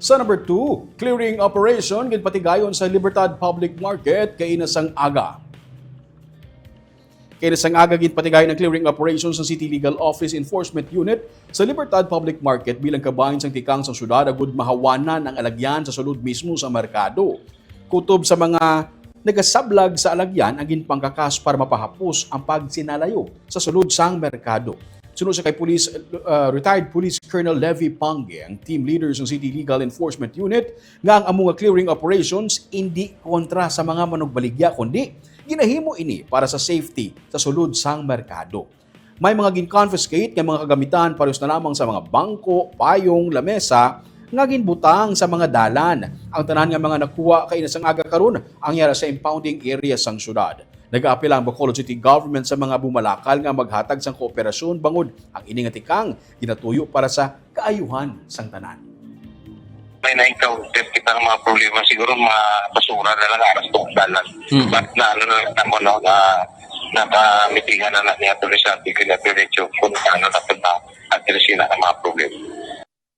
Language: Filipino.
Sa number 2, clearing operation ginpatigayon sa Libertad Public Market kay inasang aga. Kay inasang aga ginpatigayon ang clearing operations sa City Legal Office Enforcement Unit sa Libertad Public Market bilang kabahin sang tikang sa syudad agud mahawanan ang alagyan sa sulod mismo sa merkado. Kutob sa mga nagasablag sa alagyan ang ginpangkakas para mapahapos ang pagsinalayo sa sulod sang merkado. Sunod sa kay retired Police Colonel Levy Pange, ang team leader ng City Legal Enforcement Unit, nga ang among clearing operations hindi kontra sa mga manugbaligya kundi ginahimo ini para sa safety sa sulod sang merkado. May mga gin-confiscate nga mga kagamitan pareho na lamang sa mga bangko, payong, lamesa nga ginbutang sa mga dalan. Ang tanan nga mga nakuha kay inasang aga karon ang yara sa impounding area sang syudad. Nag-aapela ang Bacolod City Government sa mga bumalakal nga maghatag sang kooperasyon bangod ang ini nga tikang ginatuyo para sa kaayuhan sang tanan. May na-encounter kita ng mga problema siguro mga basura na lang aras tong dalan. But na ano na lang no, nakamitigan na niya to sa tigil na diretso kung ano dapat na addressin na mga problema.